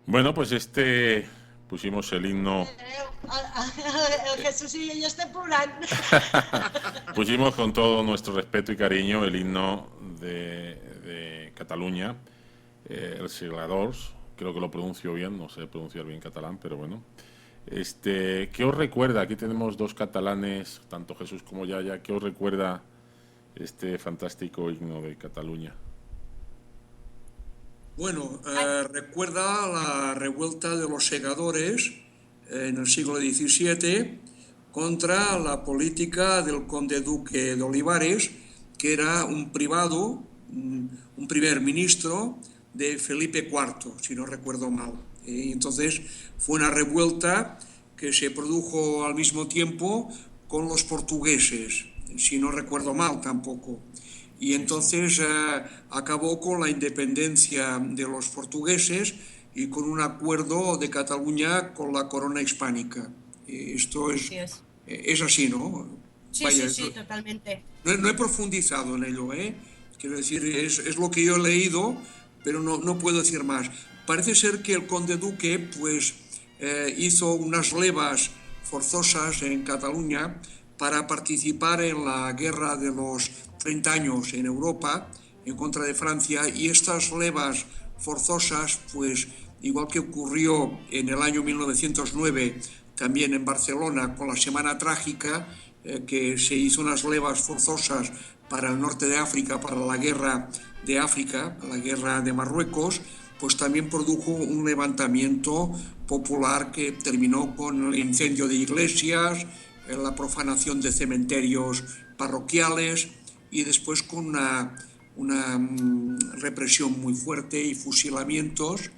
Bueno, pues pusimos el himno, El Jesús y yo estem plorant. pusimos con todo nuestro respeto y cariño el himno de Cataluña, el Segadors, creo que lo pronuncio bien, no sé pronunciar bien catalán, pero bueno. ¿Qué os recuerda? Aquí tenemos dos catalanes, tanto Jesús como Yaya. ¿Qué os recuerda este fantástico himno de Cataluña? Bueno, recuerda la revuelta de los segadores en el siglo XVII contra la política del conde duque de Olivares, que era un privado, un primer ministro de Felipe IV, si no recuerdo mal. Entonces fue una revuelta que se produjo al mismo tiempo con los portugueses, si no recuerdo mal tampoco. Y entonces acabó con la independencia de los portugueses y con un acuerdo de Cataluña con la corona hispánica. Esto Así es. es así, ¿no? Sí, Vaya, sí, sí, totalmente. no he profundizado en ello, ¿eh? Quiero decir, es lo que yo he leído, pero no puedo decir más. Parece ser que el conde duque pues, hizo unas levas forzosas en Cataluña para participar en la guerra de los 30 años en Europa en contra de Francia, y estas levas forzosas, pues igual que ocurrió en el año 1909 también en Barcelona con la Semana Trágica, que se hizo unas levas forzosas para el norte de África, para la guerra de África, la guerra de Marruecos, pues también produjo un levantamiento popular que terminó con el incendio de iglesias, la profanación de cementerios parroquiales y después con una represión muy fuerte y fusilamientos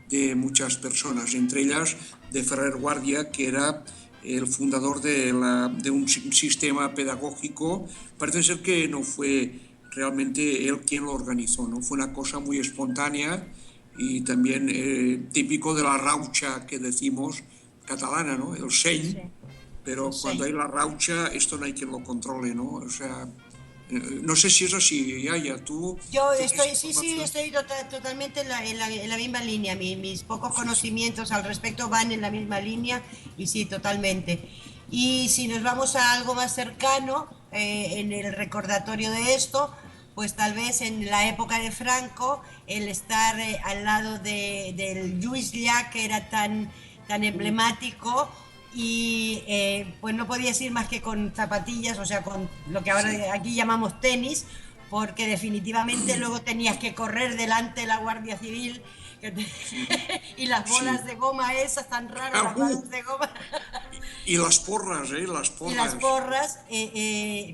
de muchas personas, entre ellas de Ferrer Guardia, que era el fundador de un sistema pedagógico. Parece ser que no fue realmente él quien lo organizó, ¿no? Fue una cosa muy espontánea y también típico de la raucha que decimos catalana, ¿no? El Sí, seny, pero cuando sí. hay la raucha esto no hay quien lo controle, ¿no? O sea, no sé si es así, Yaya, ¿tú Yo tienes estoy, sí, sí, información? estoy totalmente en la misma línea. Mis pocos conocimientos al respecto van en la misma línea y sí, totalmente. Y si nos vamos a algo más cercano, en el recordatorio de esto, pues tal vez en la época de Franco, el estar al lado del Lluís Llach, que era tan emblemático, y pues no podías ir más que con zapatillas, o sea, con lo que ahora Sí, aquí llamamos tenis, porque definitivamente luego tenías que correr delante de la Guardia Civil sí, y las bolas sí. de goma esas tan raras, las balas de goma Y las porras, ¿eh? Las y las porras. porras,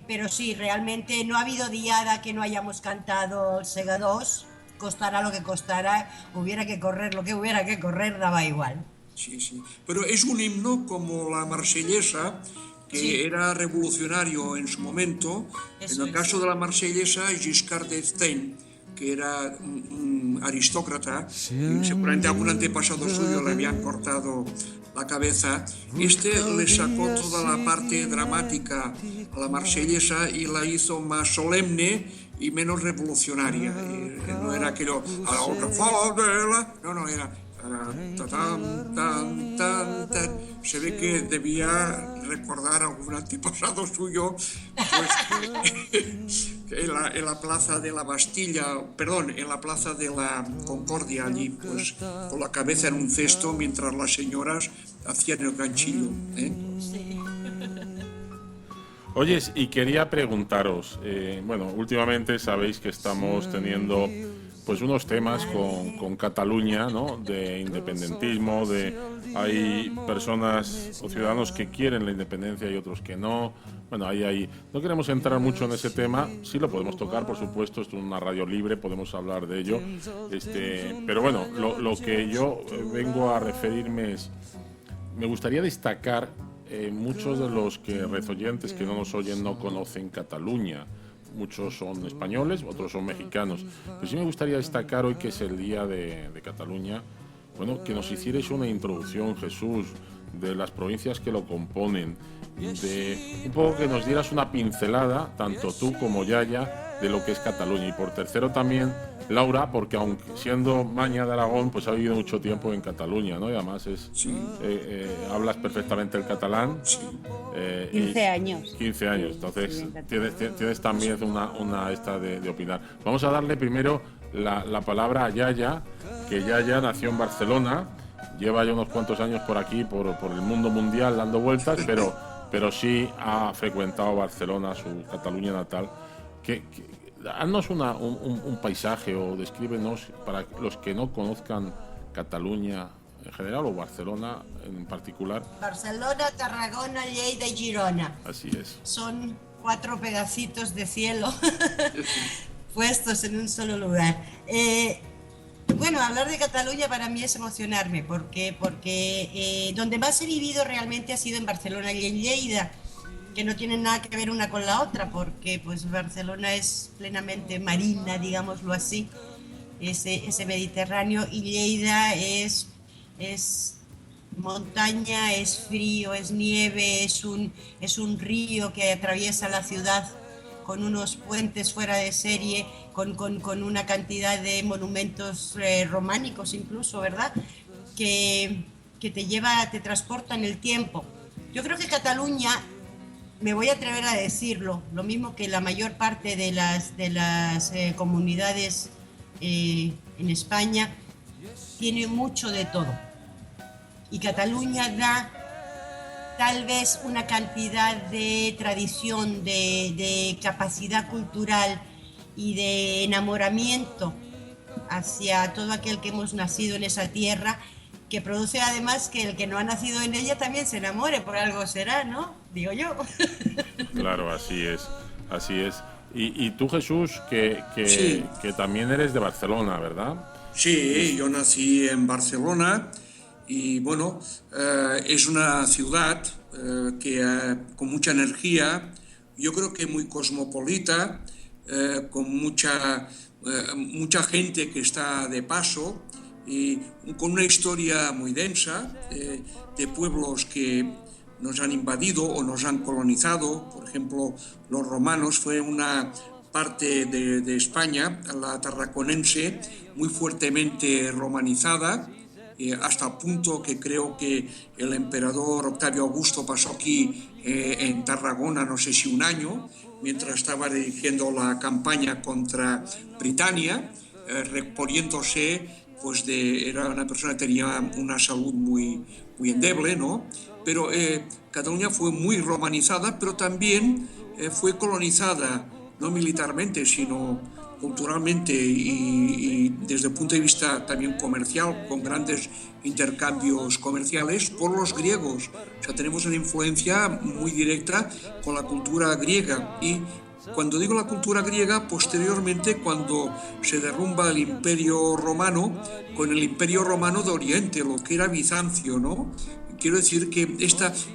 pero sí, realmente no ha habido diada que no hayamos cantado Sega 2, costara lo que costara, hubiera que correr lo que hubiera que correr, daba igual. Sí, sí. Pero es un himno como la marsellesa, que Sí, era revolucionario en su momento. En eso el caso es. de la marsellesa, Giscard d'Estaing, que era un aristócrata, y seguramente algún antepasado suyo le habían cortado la cabeza, le sacó toda la parte dramática a la marsellesa y la hizo más solemne y menos revolucionaria. No era aquello, a la otra favela, no, era se ve que debía recordar a algún antepasado suyo, pues en la plaza de la Bastilla, perdón, en la plaza de la Concordia, allí, pues con la cabeza en un cesto mientras las señoras hacían el ganchillo, ¿eh? Sí. Oye, y quería preguntaros, bueno, últimamente sabéis que estamos teniendo pues unos temas con Cataluña, ¿no? De independentismo, hay personas o ciudadanos que quieren la independencia y otros que no. Bueno, no queremos entrar mucho en ese tema, sí lo podemos tocar, por supuesto, esto es una radio libre, podemos hablar de ello. Pero bueno, lo que yo vengo a referirme es, me gustaría destacar, muchos de los rezoyentes que no nos oyen no conocen Cataluña. Muchos son españoles, otros son mexicanos. Pero sí me gustaría destacar hoy que es el Día de Cataluña, bueno, que nos hicierais una introducción, Jesús, de las provincias que lo componen, de un poco que nos dieras una pincelada, tanto tú como Yaya, de lo que es Cataluña. Y por tercero también, Laura, porque aunque siendo Maña de Aragón, pues ha vivido mucho tiempo en Cataluña, ¿no? Y además hablas perfectamente el catalán. 15 años. 15 años, entonces tienes también una esta de opinar. Vamos a darle primero la palabra a Yaya, que Yaya nació en Barcelona, lleva ya unos cuantos años por aquí, por el mundo mundial dando vueltas, pero sí ha frecuentado Barcelona, su Cataluña natal. Haznos un paisaje o descríbenos, para los que no conozcan Cataluña en general o Barcelona en particular. Barcelona, Tarragona, Lleida y Girona. Así es. Son 4 pedacitos de cielo puestos en un solo lugar. Bueno, hablar de Cataluña para mí es emocionarme, porque donde más he vivido realmente ha sido en Barcelona y en Lleida, que no tienen nada que ver una con la otra, porque pues Barcelona es plenamente marina, digámoslo así, ese Mediterráneo, y Lleida es montaña, es frío, es nieve, es un río que atraviesa la ciudad con unos puentes fuera de serie, con una cantidad de monumentos románicos incluso, ¿verdad? Que te transporta en el tiempo. Yo creo que Cataluña, me voy a atrever a decirlo, lo mismo que la mayor parte de las comunidades en España, tiene mucho de todo. Y Cataluña da tal vez una cantidad de tradición, de capacidad cultural y de enamoramiento hacia todo aquel que hemos nacido en esa tierra, que produce además que el que no ha nacido en ella también se enamore, por algo será, ¿no? Digo yo. Claro, así es. Y tú, Jesús, que también eres de Barcelona, ¿verdad? Sí, yo nací en Barcelona y bueno, es una ciudad con mucha energía, yo creo que muy cosmopolita, con mucha gente que está de paso y con una historia muy densa de pueblos que nos han invadido o nos han colonizado. Por ejemplo, los romanos fue una parte de España, la tarraconense, muy fuertemente romanizada, hasta el punto que creo que el emperador Octavio Augusto pasó aquí en Tarragona, no sé si un año, mientras estaba dirigiendo la campaña contra Britania, reponiéndose, pues era una persona que tenía una salud muy endeble, ¿no? Pero Cataluña fue muy romanizada, pero también fue colonizada, no militarmente, sino culturalmente y desde el punto de vista también comercial, con grandes intercambios comerciales, por los griegos. O sea, tenemos una influencia muy directa con la cultura griega. Y cuando digo la cultura griega, posteriormente, cuando se derrumba el Imperio Romano, con el Imperio Romano de Oriente, lo que era Bizancio, ¿no? Quiero decir que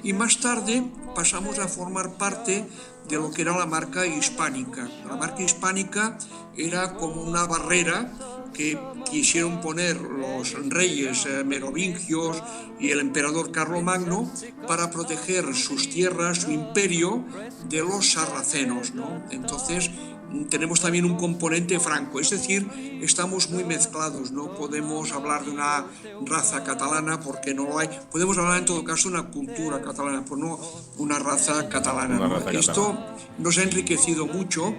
y más tarde pasamos a formar parte de lo que era la marca hispánica. La marca hispánica era como una barrera que quisieron poner los reyes merovingios y el emperador Carlomagno para proteger sus tierras, su imperio, de los sarracenos, ¿no? Entonces tenemos también un componente franco, es decir, estamos muy mezclados, no podemos hablar de una raza catalana porque no lo hay, podemos hablar en todo caso de una cultura catalana, pero no una raza catalana. Esto nos ha enriquecido mucho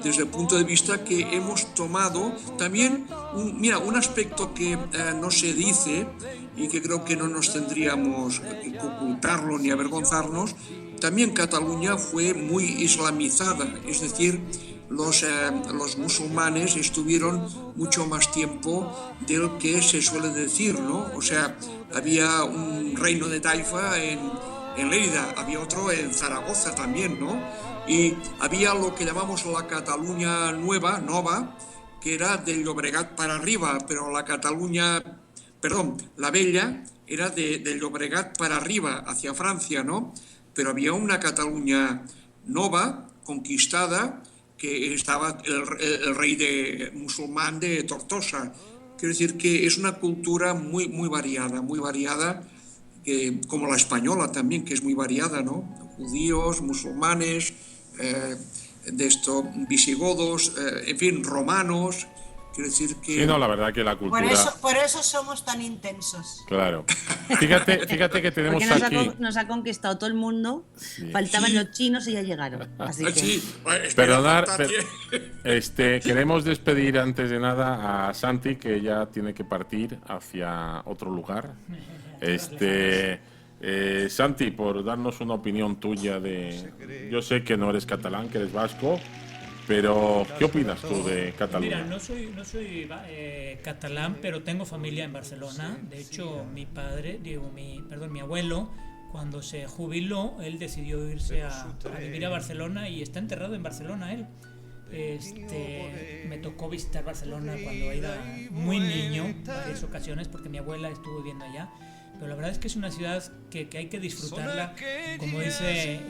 desde el punto de vista que hemos tomado también, un aspecto que no se dice y que creo que no nos tendríamos que ocultarlo ni avergonzarnos. También Cataluña fue muy islamizada, es decir, los musulmanes estuvieron mucho más tiempo del que se suele decir, ¿no? O sea, había un reino de Taifa en Lérida, había otro en Zaragoza también, ¿no? Y había lo que llamamos la Cataluña nova, que era del Llobregat para arriba, pero la Bella era del Llobregat para arriba, hacia Francia, ¿no? Pero había una Cataluña nova, conquistada, que estaba el rey musulmán de Tortosa. Quiero decir que es una cultura muy variada, como la española también, que es muy variada, ¿no? Judíos, musulmanes, de esto, visigodos, en fin, romanos. Quiero decir que... Sí, no, la verdad que la cultura... Por eso somos tan intensos. Claro. Fíjate que tenemos porque aquí... nos ha conquistado todo el mundo. Sí. Faltaban los chinos y ya llegaron. Así que... Sí. Perdonad, queremos despedir antes de nada a Santi, que ya tiene que partir hacia otro lugar. Santi, por darnos una opinión tuya de... Yo sé que no eres catalán, que eres vasco, pero ¿qué opinas tú de Cataluña? Mira, no soy catalán, pero tengo familia en Barcelona. De hecho, mi abuelo, cuando se jubiló, él decidió irse a vivir a Barcelona y está enterrado en Barcelona él. Me tocó visitar Barcelona cuando era muy niño, en varias ocasiones, porque mi abuela estuvo viviendo allá. Pero la verdad es que es una ciudad que hay que disfrutarla. Como dice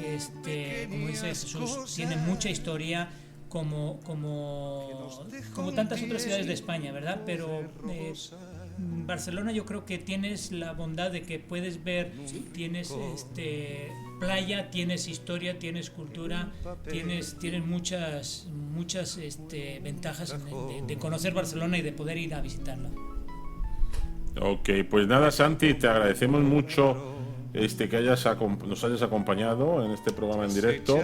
Jesús, tiene mucha historia, como tantas otras ciudades de España, ¿verdad? Pero Barcelona yo creo que tienes la bondad de que puedes ver, tienes playa, tienes historia, tienes cultura, tienes muchas ventajas de conocer Barcelona y de poder ir a visitarla. Ok, pues nada, Santi, te agradecemos mucho que nos hayas acompañado en este programa en directo.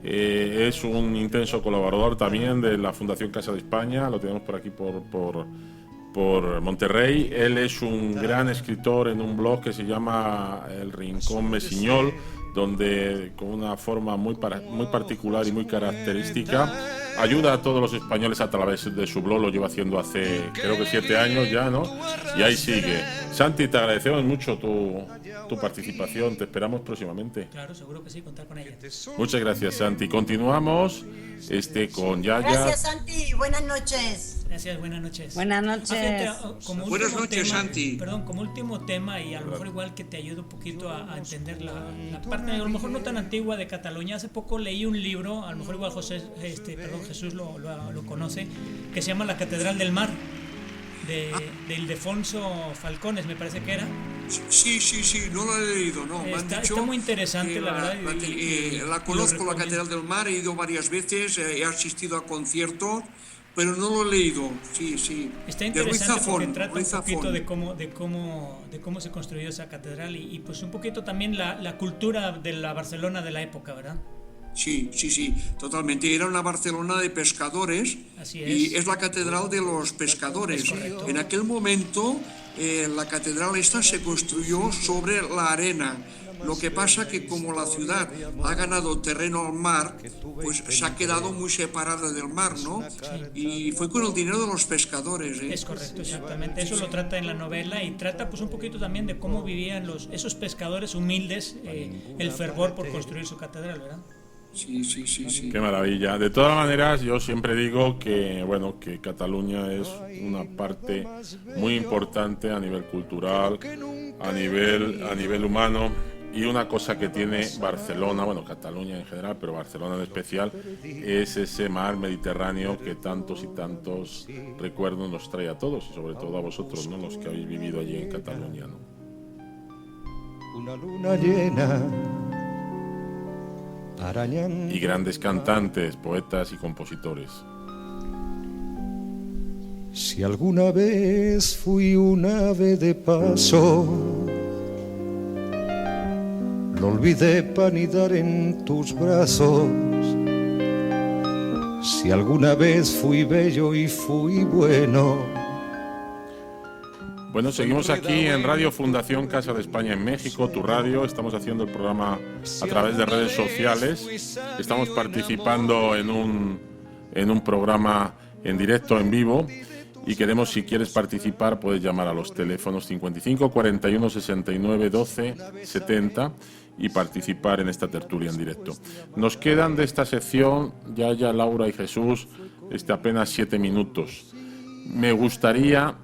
Es un intenso colaborador también de la Fundación Casa de España, lo tenemos por aquí por Monterrey. Él es un gran escritor en un blog que se llama El Rincón Mesiñol, donde con una forma muy particular y muy característica ayuda a todos los españoles a través de su blog. Lo lleva haciendo hace creo que 7 años ya, ¿no? Y ahí sigue. Santi, te agradecemos mucho tu participación, te esperamos próximamente. Claro, seguro que sí, contar con ella. Muchas gracias, Santi. Continuamos con Yaya. Gracias, Santi, buenas noches. Gracias, buenas noches. Buenas noches. Buenas noches, Santi. Perdón, como último tema, y a lo mejor igual que te ayude un poquito a entender la parte, a lo mejor no tan antigua de Cataluña. Hace poco leí un libro, a lo mejor igual Jesús lo conoce, que se llama La Catedral del Mar, de Ildefonso Falcones, me parece que era. Sí, no lo he leído, no. Está muy interesante, la verdad. La conozco, la Catedral del Mar, he ido varias veces, he asistido a conciertos, pero no lo he leído. Sí. Está interesante porque trata un poquito de cómo se construyó esa catedral y pues un poquito también la cultura de la Barcelona de la época, ¿verdad? Sí, totalmente. Era una Barcelona de pescadores. Así es. Y es la catedral de los pescadores. En aquel momento la catedral esta se construyó sobre la arena. Lo que pasa que como la ciudad ha ganado terreno al mar, pues se ha quedado muy separada del mar, ¿no? Y fue con el dinero de los pescadores. Es correcto, exactamente. Eso lo trata en la novela y trata pues un poquito también de cómo vivían esos pescadores humildes, el fervor por construir su catedral, ¿verdad? Sí. Qué maravilla. De todas maneras, yo siempre digo que Cataluña es una parte muy importante a nivel cultural, a nivel humano, y una cosa que tiene Barcelona, Cataluña en general, pero Barcelona en especial, es ese mar Mediterráneo que tantos y tantos recuerdos nos trae a todos, y sobre todo a vosotros, ¿no? Los que habéis vivido allí en Cataluña, ¿no? Una luna llena. Y grandes cantantes, poetas y compositores. Si alguna vez fui un ave de paso, lo olvidé para anidar en tus brazos. Si alguna vez fui bello y fui bueno. Bueno, seguimos aquí en Radio Fundación Casa de España en México, tu radio. Estamos haciendo el programa a través de redes sociales. Estamos participando en un programa en directo, en vivo. Y queremos, si quieres participar, puedes llamar a los teléfonos 55 41 69 12 70 y participar en esta tertulia en directo. Nos quedan de esta sección, Yaya, Laura y Jesús, apenas 7 minutos. Me gustaría